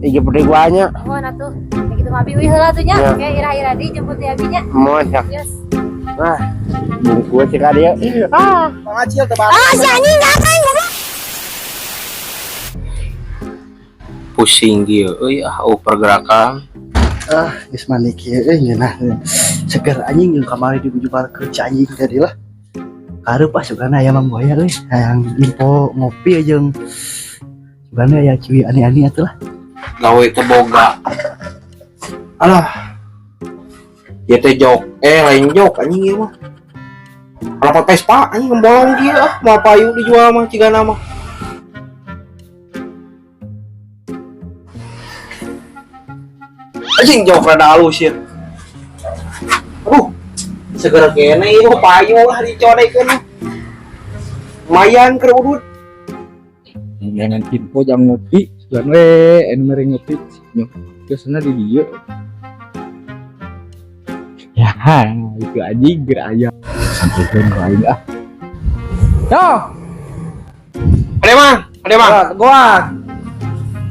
Iki putih guanya. Oh, nah tuh. Kayak gitu mah abi wih heula tuh nya. Kayak ira-ira di jemput di abinya. Mohon ya. Yes. Nah, bungkus cek dia. Pangacil teh Bang. Ah, si anjing ngapain goblok? Pusing dia, pergerakan. Geus mani kieu ngeunah. Seger anjing yang kamari dibujuk kerja anjing tadi lah. Karep pas sugana aya Mang Buaya euy, hayang info ngopi aja jeung sugana aya ciwi ani-ani atuh lah. Gawe teboga. Alah. Ya teh jok, lain jok anjing ieu mah. Kalau Vespa anjing ngembolong dia mau payu dijual mah cigana mah. Anjing jok rada halus ya. Aduh. Segera kene ieu payu lah dicodekeun. Lumayan keur udut. Jangan info jam ngopi, jangan enu mere ngopi. Nyok, biasanya di dia. Ya, itu anjing ger aya. Sampaikan ke aing ah. Yo. Ada mang. Gua.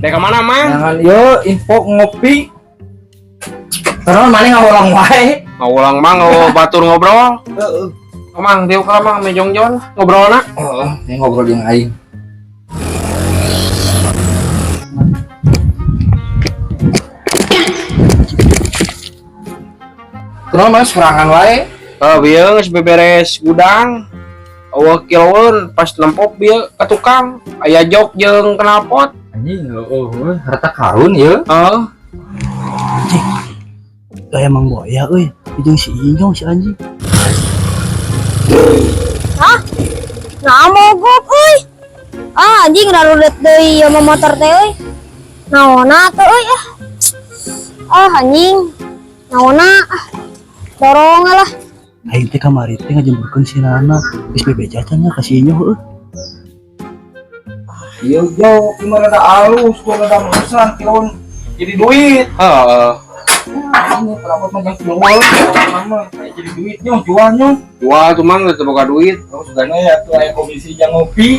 Dek kemana mang? Jangan yo info ngopi. Terus mana ngawulang wae? Ngawulang mang, batur ngobrol. Mang, dia kalau mang mejongjon ngobrol nak. Ini ngobrol dengan aing. Terus mana serangan wae? Bieu geus beberes gudang. Eueuh kiloeun pas lempok bieu ka tukang. Aya jok jeung knalpot. Anjing, harta karun ya. Aya Mang Buaya euy, jeung si Inyong si anjing. Hah? Nah mogok euy. Ah, anjing rarudet deui ieu mah motor teh euy. Naonna tuh euy ah. Ah, anjing. Naonna ah. Dorong lah. Aing teh kamari teh ngajemburkeun si Nana, geus bebejacan nya ka si Inyong heuh. Iya jauh, gimana ada alus, gua ada mesan, kiloan jadi duit. Ini pelapor macam jual, sama kayak jadi duitnya, jualnya. Jual cuma nggak terbuka duit. Terus sebenarnya ya tuh ayah komisi yang ngopi.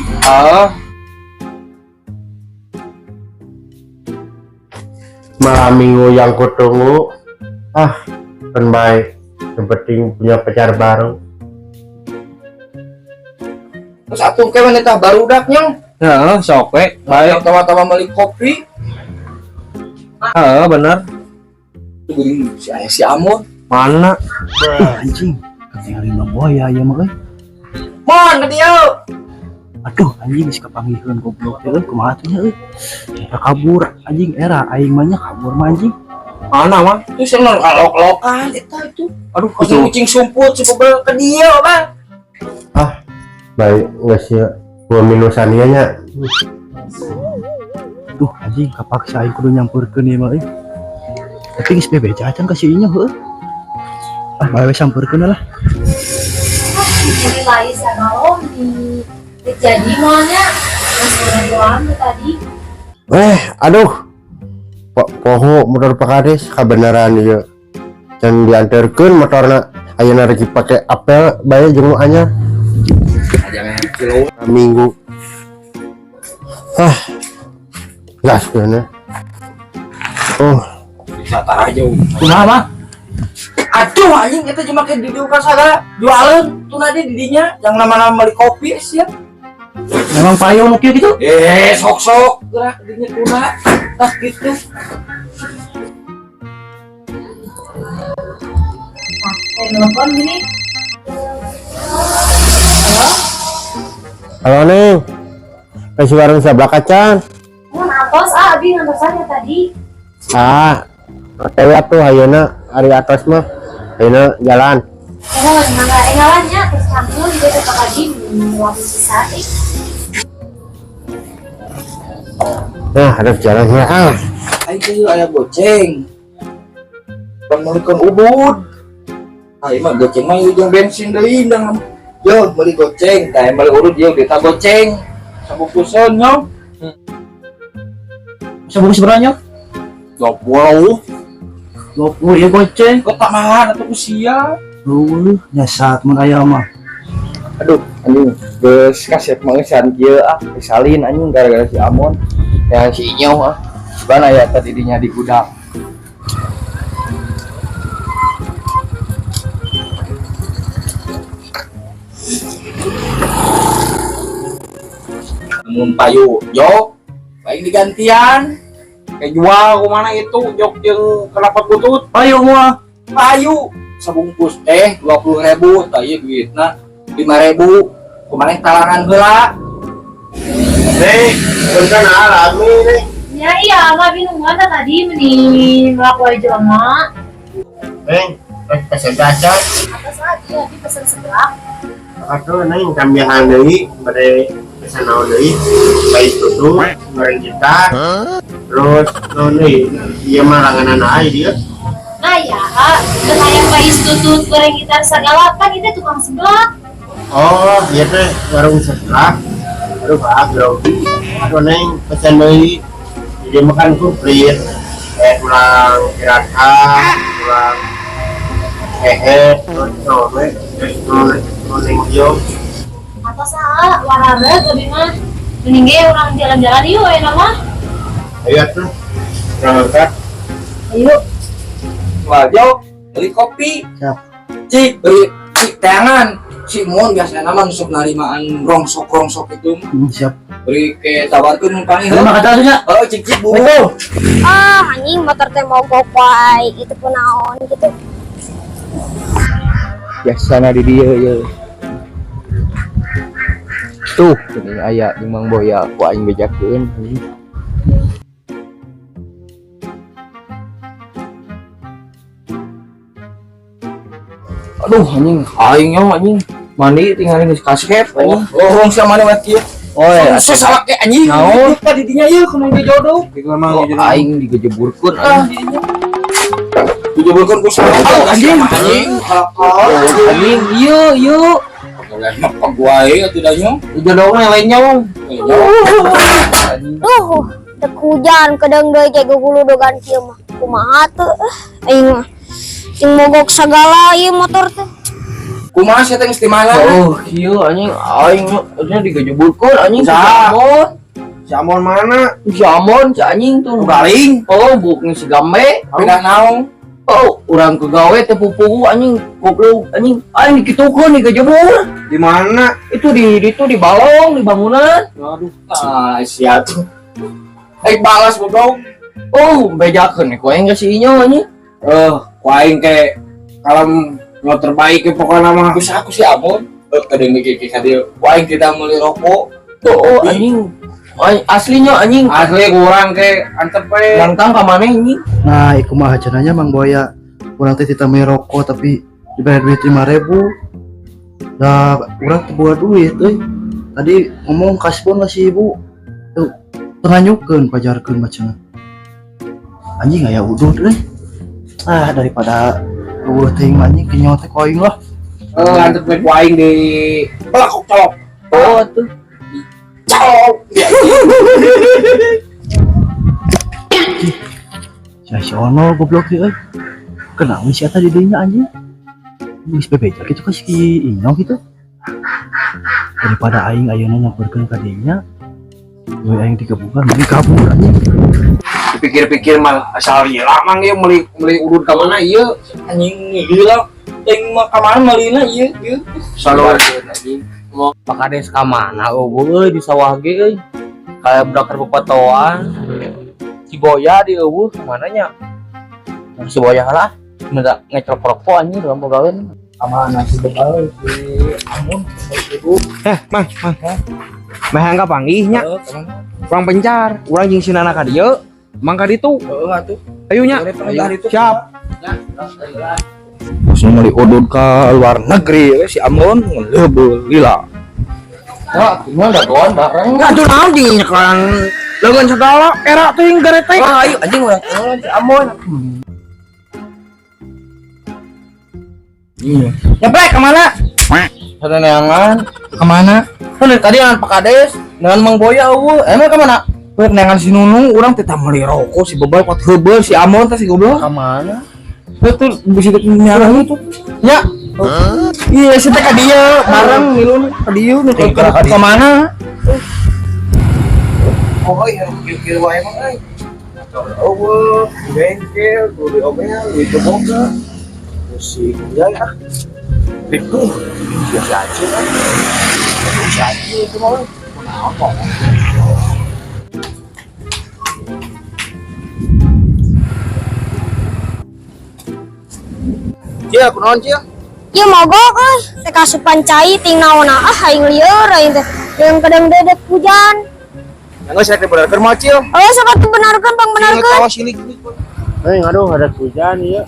Malam minggu yang kutunggu. Kan baik. Yang penting punya pacar baru. Terus atuh kayak wanita baru daknya. Ya, sok we. Baik, tawa-tawa beli kopi. Bener. Tuh gini si ayah si Amon. Mana? Anjing, ketinggalin Mang Buaya aya mah euy. Mon, ke dia. Aduh, anjing geus kapanggihkeun goblok teh euy, kumaha atuh nya euy. Kabur anjing era aing mah nya kabur mah anjing. Mana mah? Terus yang lok-lokan itu. Aduh, kasih kucing sumput sebel ke dia, Bang. Baik, nggak sih. Gua minusan ieu nya. Duh, anjing kapaksa aing kudu nyampeurkeun ieu mah euy. Tapi geus bebejacan ka si Inyong heuh. Bae sampeurkeun lah. Jadi lain sama om di jadi maunya masih doang tadi. Aduh. Poho motor Pakades kabenaran ieu. Can dianterkeun motorna ayeuna rek pake apel bae jeung nu anyar. Jangan kilo. Minggu. Gas kena. Wisata aja. Kumaha mah? Aduh anjing kita cuma ke didiu ka sagala jualan tuh nadi didinya yang nama-nama beli kopi siap. Memang payung nu kieu gitu. Sok-sok gerak didinya tuna. Tah gitu. Telepon gini. Halo Neng. Kasih warung sebelah kacan. Mau natos abi ngantos saja tadi. OTW atuh ayeuna ari atas mah. Ayeuna jalan. Karena mangga engalannya terus kampung di dekat pagi waktu sisa. Nah, ada jalan ya. Ayo aya goceng. Pemilikan ubud. Ayo mah goceng mah jeung bensin deui indang. Yo beli goceng, tah beli urut yo kita goceng. Sabungkusan nyo. Sabungkus berapa? 20. 20 ya goceng. Kok tak mahal atau usia? Nyasat mun aya mah. Aduh, anjing, geus kaset mah san kieu disalin anjing gara-gara si Amon. Ya si Inyo Gimana ya tadi dinya di gudang. Namun payu, jok, baik digantian. Kayak jual kemana itu jok yang kenapa butut? Payu gua, payu sebungkus 20.000, tadi duitna 5.000. Kemarin talangan heula. Nih, bukan alami nih. Ya iya, nggak binungan tadi mending ngelakuin jelema. Neng, pesen cacat. Apa saja di pesan sebelah. Atau neng tambahan deui bade pesan naon deui. Baik tutu, goreng kita. Terus naon deui? Ieu mah langanan aja dia. Nah ya, dengan yang pais tutut goreng gitar segala kan itu tukang sebelah. Oh, iya teh warung sebelah. Aduh, grogi. Aduh neng pesan deui. Jadi makan komplit. Tulang kiraka, tulang terus neng yo. Atau salah, warara tapi mah mending ge orang jalan-jalan yuk ya nama. Ayo tuh, berangkat. Ayo. Wah, jok, beli kopi. Siap. Cik, beli teangan. Si Mon biasanya nama nusuk narimaan rongsok itu. Siap. Beri ke tawarkeun kami. Terima kasih ya. Oh, cik Bu. Anjing motor teh mau gopai itu pun naon gitu. Biasana di dia ya. Tuh, ini aya di Mang Boya ku aing bejakeun. Aduh anjing, aing anjing. Mandi tinggalin di kasket anjing. Oh, sia mani mah kieu. Oh, ya, salah ke anjing. Naon? Tadi dinya ieu kumaha jodoh. Aing digejeburkeun anjing. Dijeburkeun ku salah anjing. Anjing, ieu. Boleh mah gua ieu tidaknya. Jodohna lainnya. Teu hujan kedeng deui kayak gugulu dogan kieu mah. Kumaha teu aing mah. Sing mogok segala ieu motor teh. Kumaha sih teh geus di mana? Oh, kieu anjing aing nya digejeburkeun anjing. Si Amon mana? Si Amon, si anjing tuh garing. Oh, buknya si Gambe. Beda naon? Oh, urang ke gawe teh pupuh anjing goblok anjing. Aing dikitukeun digejebur. Di mana? Itu di balong, di bangunan. Aduh, sia tuh. Balas goblok. Oh, bejakeun ku aing geus ieu anjing. Ku aing ke kalem lo terbaik ke pokoknya mah aku si Amon kadang mikir ka dieu waing kita meuli rokok tuh anjing aslinya anjing asli kurang ke antep we langtang ka maneh anjing. Nah, iku mah cenanya Mang Boya. Urang teh ditambah rokok tapi diberi duit 5.000. Dah urang teh bawa duit euy. Tadi ngomong kaspon lah si ibu. Tuh, tenganyukeun pajarkeun macana. Anjing aya udut euy. Daripada ting anjing kenyotek koing lah. Antep we waing di pelakok colok. Oh tuh. Colok. Si ono goblok ieu euy. Kenapa si eta di dinya anjing? Geus bebejak kitu ka si Inyo kitu. Daripada aing ayeuna nyamperkeun ka dinya. We aing dikebukan mending kabur anjing. Pikir-pikir mah asal ieu mang ieu meuli urut ka mana ieu anjing gila teuing mah ka mana meulina ieu selalu anjing mau pakades ka mana eueuh di sawah ge euy kayak budak perpetoan si Boya di eueuh ka mana nya si Boya lah nggak ngecok rokok anjing dalam pegawai ka mana si Boya si Amun ibu mang mah angga panggihnya kurang pencar urang jeung sinana ka dieu mangka ditu atuh ayunya siap terus meuli udud ka luar negeri si Amon ngelebeul gila wah kumaha da kawan bareng atuh naon jeung nyekelan leungeun segala era teuing garetek ayo anjing urang si Amon iya nyampe ka mana ada neangan ka mana tadi dengan Pak Kades dengan Mang Boya emang ka mana nengan si Nunung orang tetap meuli rokok si Bebay pot heubeul si Amon teh si goblok ka mana betul bisa nyarah itu nya iya si teh ka dieu bareng ngilu ka dieu nu ka mana oh iya kieu wae mah euy Oh, di bengkel, di omel, di boga. Musik ya. Itu biasa aja kan. Biasa aja itu mau. Apa? Cia, kunaon cia? Ieu mogok euy, teh kasupan cai ting naonna aing lieur aing teh. Yang kadang dedek hujan. Yang geus rek benerkeun mah cia. Oh, sok atuh benarkeun Bang, benarkeun. Kawas silik. Aduh ada hujan ya.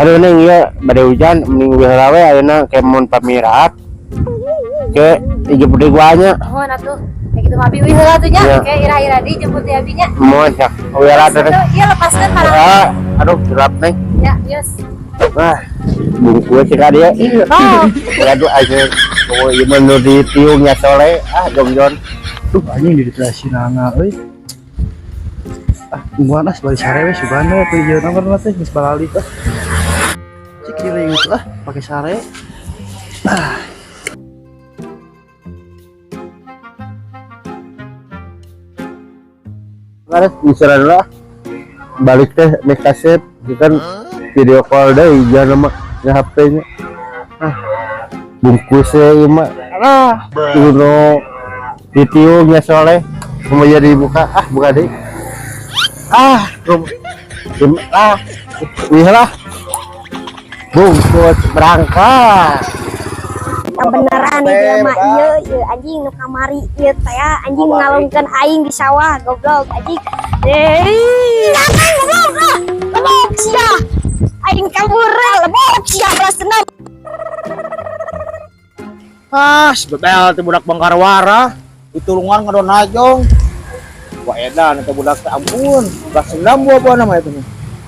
Aduh neng ya badai hujan mending wihara we ayeuna kemon pamirat ke hiji putih guanya Oh, atuh. Kayak gitu mah abi heula tuh nya. Iya. Kayak ira-ira di jemput ya abinya. mohon sak wihara teh. Iya, lepaskeun para. Aduh gelap neng. Ya, yes. Wah bungkus sih dia. Oh, Aduh aja oh ieu menurut di tiungnya soleh jongjon. Duh anjing di depresi nana euy. Gimana sebalik sare we sugana teh ieu nomor teh geus balali teh. Cik kira itu pakai sare. Harus misalnya lah balik teh make kaset kan video call deh jangan mah HP-nya bungkusnya ieu mah uno di tiungnya soleh mau jadi buka buka deh wih lah bungkus berangkat beneran ieu mah ieu anjing nu kamari ieu teh anjing ngalungkeun aing di sawah goblok anjing. Lebok sia. Aing kabur lebok sia balasna. Sebebel teh budak Bangkarwara. Ditulungan ngadon najong. Wah edan eta budak teh ampun. Budak Sendam apa namanya itu?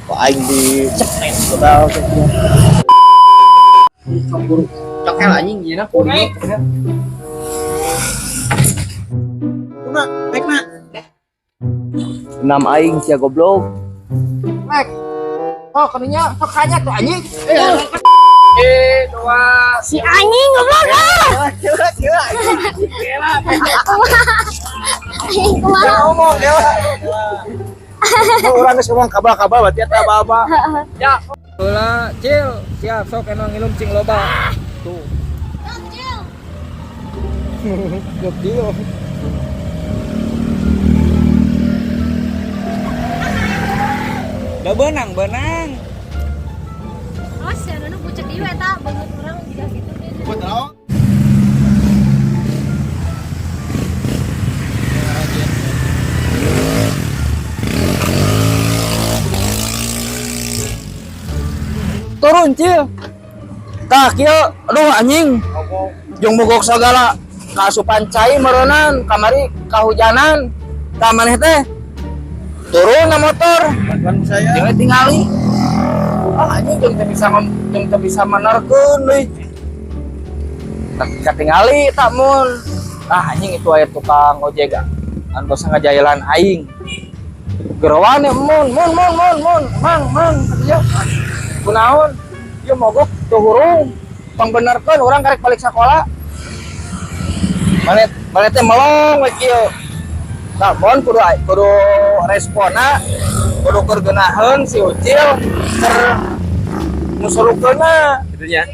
Kok aing di cepet sebebel teh. Cokel anjing gini kuning. Kuna, naik na. Enam aing sia goblok. Mek. Oh, kaninya sokanya tuh anjing. Dua. Si anjing goblok Anjing kumaha? Ngomong ya. Orang geus ngomong kabal-kabal berarti eta aba-aba. Ya. Heula, Cil. Siap sok emang nginum cing loba. Tuh. Cil. Da benang. Oh, si anu bucek ieu eta banget urang juga gitu. Turun Cil. Tah kieu, aduh anjing. Jeung mogok sagala kasupan cai meureunan, kamari kahujanan. Tah maneh teh turun na motor. Ban saya. Jangan tingali. Anjing jeung teu bisa menerkeun deui. Tak tingali tak mun. Anjing itu aya tukang ojek anu basa ngajaelan aing. Gerawan mun. Mang. Ieu. Kunaon? Ieu mogok teu hurung. Pangbenerkeun urang karek balik sekolah. Mane teh melong we kieu. Tah mun kudu responna kudu keur geunaheun si Ucil keur musurukeunna kitu nya.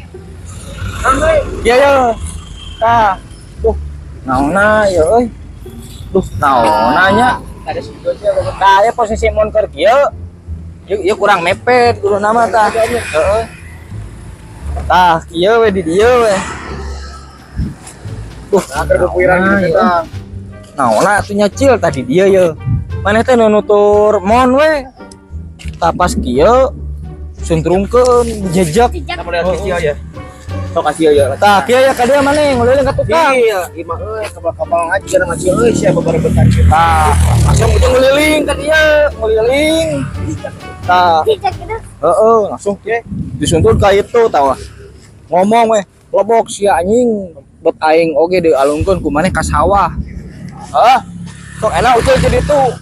Iya. Tah. Duh, naonna ieu euy. Duh, naonna nya. Ada situasi tah ya posisi mun keur kieu. Ieu kurang mepet kudu nama tah. Heeh. Tah, kieu we di dieu we. Duh, kepikiran kita. Naonna atuh nya Cil tadi dia ye. Maneh teh nu nutur mon we. Tah pas kieu suntrungkeun jejak. Kita melihat kieu ya. Sok kasih ya. Tah kieu ya ka dia maneh ngeuleuleuh ka tukang. Iya, imah euy kabal-kabal ngaji kana ngaji euy sia babarebetan kita. Langsung ujung ngeliling ka dia, ngeliling. Tah. Heeh, langsung ke disuntun ka itu tawa. Ngomong we, lobok sia anjing bet aing oge dialungkeun ku maneh ka sawah. Sok enak ucil jadi tuh.